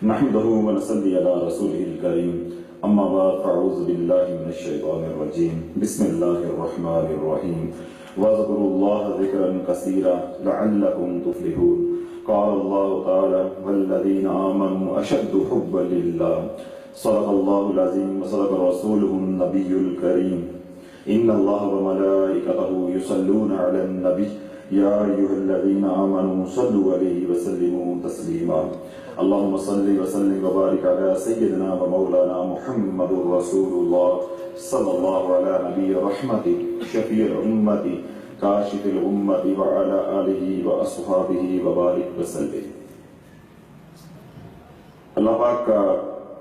نحمده ونصلي على رسوله الكريم اما بعد فاعوذ بالله من الشيطان الرجيم بسم الله الرحمن الرحيم واذكروا الله ذكرا كثيرا لعلكم تفلحون قال الله تعالى والذين آمنوا أشد حبا لله صدق الله العظيم وصدق رسوله النبي الكريم إن الله وملائكته يصلون على النبي يا أيها الذين آمنوا صلوا عليه وسلموا تسليما اللهم صل وسلم وبارك على سيدنا ومولانا محمد رسول الله صلى الله على نبي رحمته شفيع أمتي کاشف الامت وعلى آلہ واصحابہ وبارک وسلم۔ اللہ پاک کا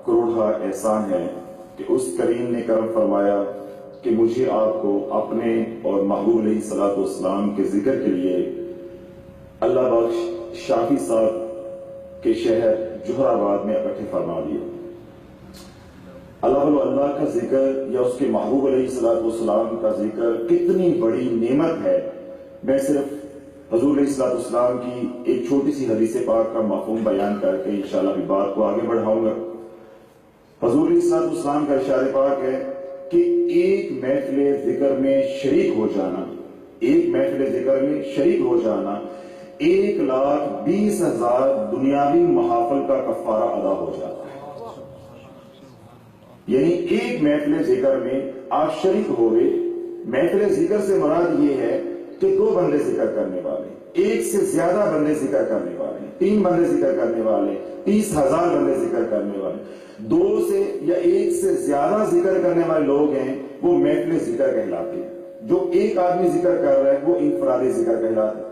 کروڑا احسان ہے کہ اس کریم نے کرم فرمایا کہ مجھے آپ کو اپنے اور محبوب علیہ الصلوۃ والسلام کے ذکر کے لیے اللہ بخش شافی صاحب کے شہر جوہر آباد میں اکٹھے فرما دیا۔ اللہ کا ذکر یا اس کے محبوب علیہ الصلوۃ والسلام کا ذکر کتنی بڑی نعمت ہے۔ میں صرف حضور علیہ الصلوۃ والسلام کی ایک چھوٹی سی حدیث پاک کا مفہوم بیان کر کے انشاءاللہ بھی بات کو آگے بڑھاؤں گا۔ حضور علیہ الصلوۃ والسلام کا ارشاد پاک ہے کہ ایک محفل ذکر میں شریک ہو جانا، ایک محفل ذکر میں شریک ہو جانا 1,20,000 دنیاوی محافل کا کفارہ ادا ہو جاتا ہے۔ یعنی ایک محفل ذکر میں آپ شریک ہوئے۔ محفل ذکر سے مراد یہ ہے کہ 2 بندے ذکر کرنے والے، 1 سے زیادہ بندے ذکر کرنے والے، 3 بندے ذکر کرنے والے، 30,000 بندے ذکر کرنے والے، 2 سے یا 1 سے زیادہ ذکر کرنے والے لوگ ہیں وہ محفل ذکر کہلاتے ہیں۔ جو ایک آدمی ذکر کر رہا ہے وہ انفرادی ذکر کہلاتے ہیں۔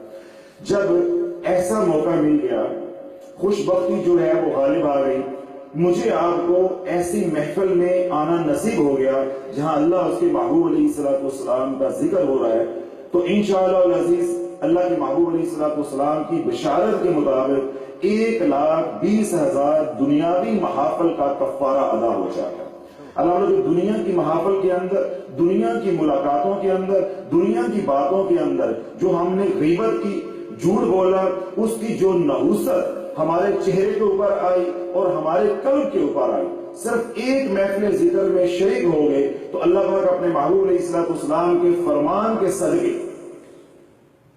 جب ایسا موقع مل گیا، خوش بختی جو ہے وہ غالب آ گئی، مجھے آپ کو ایسی محفل میں آنا نصیب ہو گیا جہاں اللہ اس کے محبوب علیہ الصلوۃ والسلام کا ذکر ہو رہا ہے، تو انشاءاللہ العزیز اللہ کے محبوب علیہ الصلوۃ والسلام کی بشارت کے مطابق 1,20,000 دنیاوی محافل کا کفارہ ادا ہو جائے گا۔ اللہ جو دنیا کی محافل کے اندر، دنیا کی ملاقاتوں کے اندر، دنیا کی باتوں کے اندر جو ہم نے غیبت کی، جھوٹ بولا، اس کی جو نحوست ہمارے چہرے کے اوپر آئی اور ہمارے قلب کے اوپر آئی، صرف ایک محفل ذکر میں شریک ہو گئے تو اللہ پاک اپنے محبوب علیہ الصلوۃ والسلام کے فرمان کے صدقے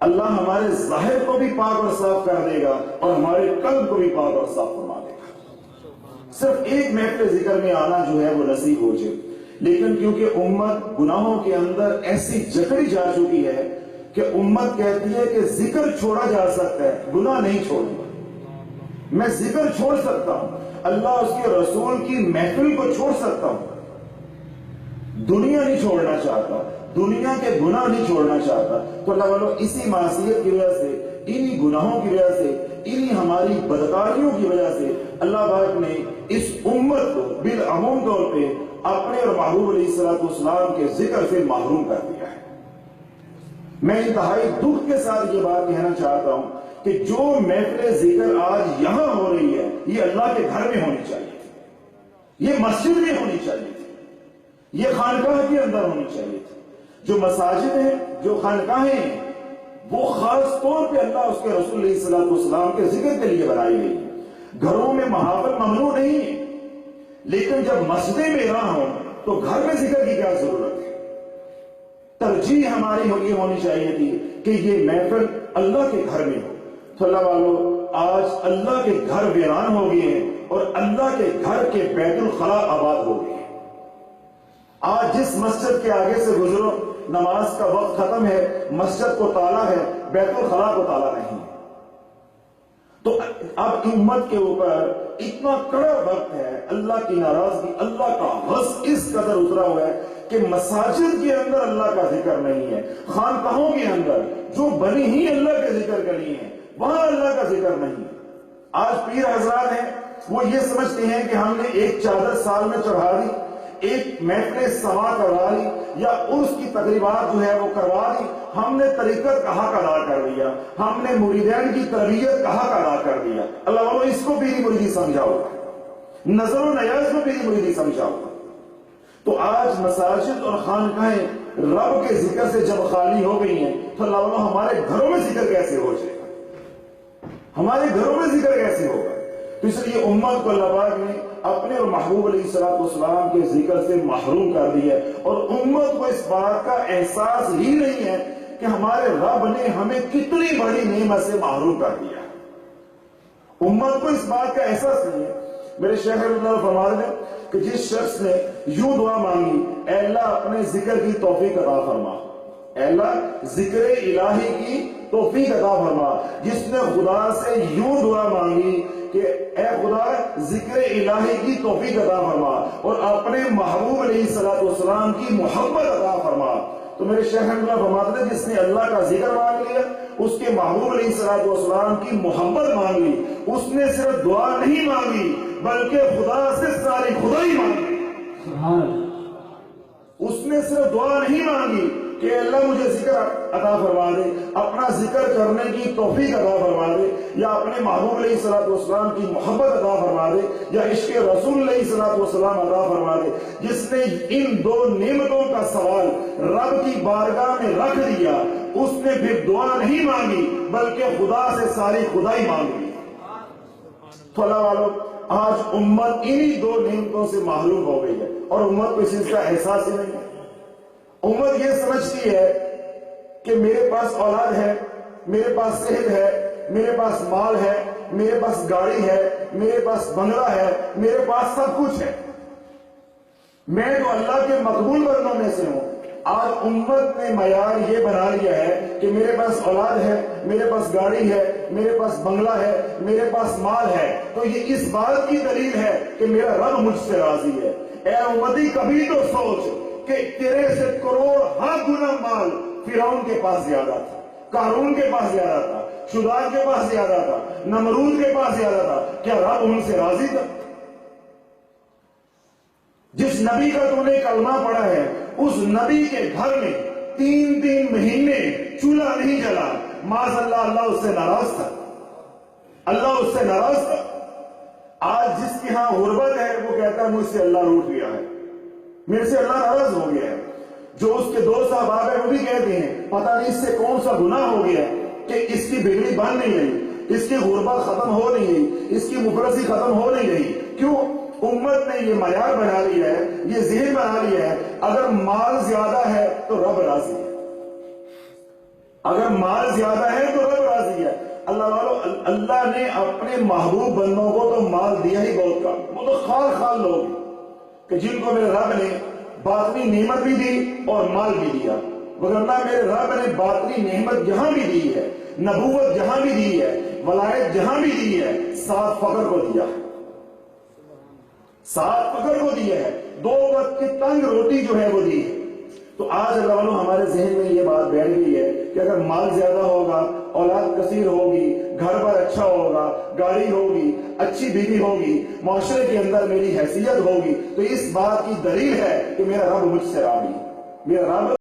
اللہ ہمارے ظاہر کو بھی پاک اور صاف کر دے گا اور ہمارے قلب کو بھی پاک اور صاف فرما دے گا۔ صرف ایک محفل ذکر میں آنا جو ہے وہ نصیب ہو جائے، لیکن کیونکہ امت گناہوں کے اندر ایسی جکڑی جا چکی ہے کہ امت کہتی ہے کہ ذکر چھوڑا جا سکتا ہے، گناہ نہیں چھوڑنا۔ میں ذکر چھوڑ سکتا ہوں، اللہ اس کے رسول کی محفل کو چھوڑ سکتا ہوں، دنیا نہیں چھوڑنا چاہتا، دنیا کے گناہ نہیں چھوڑنا چاہتا۔ تو اللہ والوں اسی معصیت کی وجہ سے، انہی گناہوں کی وجہ سے، انہی ہماری بدکاریوں کی وجہ سے اللہ پاک نے اس امت کو بالعموم طور پہ اپنے اور محبوب علیہ الصلوۃ والسلام کے ذکر سے محروم کر دیا ہے۔ میں انتہائی دکھ کے ساتھ یہ بات کہنا چاہتا ہوں کہ جو محفل ذکر آج یہاں ہو رہی ہے یہ اللہ کے گھر میں ہونی چاہیے تھی، یہ مسجد میں ہونی چاہیے تھی، یہ خانقاہ کے اندر ہونی چاہیے تھی۔ جو مساجد ہیں، جو خانقاہیں ہیں، وہ خاص طور پہ اللہ اس کے رسول علیہ الصلوۃ والسلام کے ذکر کے لیے بنائی گئی ہیں۔ گھروں میں محافل ممنوع نہیں ہے، لیکن جب مسجدیں میں نہ ہوں تو گھر میں ذکر کی کیا ضرورت ہے؟ ترجیح ہماری یہ ہونی چاہیے تھی کہ یہ محفل اللہ کے گھر میں ہو۔ تو اللہ والوں آج اللہ کے گھر ویران ہو گئے ہیں اور اللہ کے گھر کے بیت الخلا آباد ہو گئے ہیں۔ آج جس مسجد کے آگے سے گزرو نماز کا وقت ختم ہے، مسجد کو تالا ہے، بیت الخلا کو تالا نہیں ہے۔ تو اب امت کے اوپر اتنا کڑا وقت ہے، اللہ کی ناراضگی، اللہ کا غضب اس قدر اترا ہوا ہے کہ مساجد کے اندر اللہ کا ذکر نہیں ہے، خانقاہوں کے اندر جو بنی ہی اللہ کے ذکر کے لیے ہیں وہاں اللہ کا ذکر نہیں ہے۔ آج پیر حضرات ہیں وہ یہ سمجھتے ہیں کہ ہم نے ایک چادر سال میں چڑھا دی، ایک محفل سما کروا لی یا عرس کی تقریبات جو ہے وہ کروا دی، ہم نے طریقت کا حق ادا کر دیا، ہم نے مریدین کی تربیت کا حق ادا کر دیا۔ اللہ والوں اس کو پیری مریدی سمجھاؤ، نظر و نیاز کو پیری مریدی سمجھاؤ۔ تو آج مساجد اور خانقاہیں رب کے ذکر سے جب خالی ہو گئی ہیں تو اللہ والوں ہمارے گھروں میں ذکر کیسے ہو جائے گا؟ ہمارے گھروں میں ذکر کیسے ہوگا؟ تو اس لیے امت کو اللہ پاک نے اپنے اور محبوب علیہ السلام کے ذکر سے محروم کر دیا ہے، اور امت کو اس بات کا احساس ہی نہیں ہے کہ ہمارے رب نے ہمیں کتنی بڑی نعمت سے محروم کر دیا ہے۔ امت کو اس بات کا احساس نہیں ہے۔ میرے شیخ اللہ فرماتے ہیں کہ جس شخص نے یوں دعا مانگی، اے اللہ اپنے ذکر کی توفیق عطا فرما، اے اللہ ذکر الہی کی توفیق عطا فرما، جس نے خدا سے یوں دعا مانگی کہ اے خدا ذکر الہی کی توفیق عطا فرما اور اپنے محبوب علیہ السلام کی محبت عطا فرما، تو میرے شیخ اللہ فرماتے ہیں جس نے اللہ کا ذکر مانگ لیا، اس کے محبوب علیہ السلام کی محبت مانگ لی، اس نے صرف دعا نہیں مانگی بلکہ خدا سے ساری خدائی مانگی۔ سبحان اللہ۔ اس نے صرف دعا نہیں مانگی کہ اللہ مجھے ذکر عطا فرما دے، اپنا ذکر کرنے کی توفیق عطا فرما دے، یا اپنے محبوب علیہ السلام کی محبت عطا فرما دے، یا عشق رسول علیہ السلام عطا فرما دے۔ جس نے ان دو نعمتوں کا سوال رب کی بارگاہ میں رکھ دیا، اس نے پھر دعا نہیں مانگی بلکہ خدا سے ساری خدائی مانگ لی۔ تو اللہ والوں، آج امت انہی دو نعمتوں سے محروم ہو گئی ہے، اور امت کو اس چیز کا احساس ہی نہیں ہے۔ امت یہ سمجھتی ہے کہ میرے پاس اولاد ہے، میرے پاس صحت ہے، میرے پاس مال ہے، میرے پاس گاڑی ہے، میرے پاس بنگلہ ہے، میرے پاس سب کچھ ہے، میں تو اللہ کے مقبول بندوں میں سے ہوں۔ آج امت نے معیار یہ بنا لیا ہے کہ میرے پاس اولاد ہے، میرے پاس گاڑی ہے، میرے پاس بنگلہ ہے، میرے پاس مال ہے، تو یہ اس بات کی دلیل ہے کہ میرا رب مجھ سے راضی ہے۔ اے امتی، کبھی تو سوچ کہ تیرے سے کروڑ ہاں گنا مال فرعون کے پاس زیادہ تھا، قارون کے پاس زیادہ تھا، شداد کے پاس زیادہ تھا، نمرود کے پاس زیادہ تھا، کیا رب ان سے راضی تھا؟ جس نبی کا تم نے کلمہ پڑھا ہے، اس نبی کے گھر میں 3 مہینے چولہا نہیں جلا، معاذ اللہ، اللہ اس سے ناراض تھا، اللہ اس سے ناراض تھا۔ آج جس کے ہاں غربت ہے وہ کہتا ہے مجھ سے اللہ روٹھ گیا ہے، میرے سے اللہ ناراض ہو گیا ہے۔ جو اس کے دوست احباب ہیں وہ بھی کہتے ہیں پتہ نہیں اس سے کون سا گناہ ہو گیا کہ اس کی بگڑی بن نہیں رہی، اس کی غربت ختم ہو نہیں رہی، اس کی مفلسی ختم ہو نہیں رہی۔ کیوں؟ امت نے یہ معیار بنا لیا ہے، یہ ذہن بنا لیا ہے، اگر مال زیادہ ہے تو رب راضی ہے، اگر مال زیادہ ہے تو رب راضی ہے۔ اللہ والو، اللہ نے اپنے محبوب بندوں کو تو مال دیا ہی بہت کم، وہ تو خال لوگ کہ جن کو میرے رب نے باطنی نعمت بھی دی اور مال بھی دیا، وگرنہ میرے رب نے باطنی نعمت جہاں بھی دی ہے، نبوت جہاں بھی دی ہے، ولایت جہاں بھی دی ہے، ساتھ فقر کو دیا ہے، ساتھ فقر کو دیا ہے، 2 وقت کی تنگ روٹی جو ہے وہ دی ہے۔ تو آج اللہ والوں ہمارے ذہن میں یہ بات بیٹھ گئی ہے کہ اگر مال زیادہ ہوگا، اولاد کثیر ہوگی، گھر پر اچھا ہوگا، گاڑی ہوگی، اچھی بیوی ہوگی، معاشرے کے اندر میری حیثیت ہوگی، تو اس بات کی دلیل ہے کہ میرا رب مجھ سے راضی ہے، میرا رب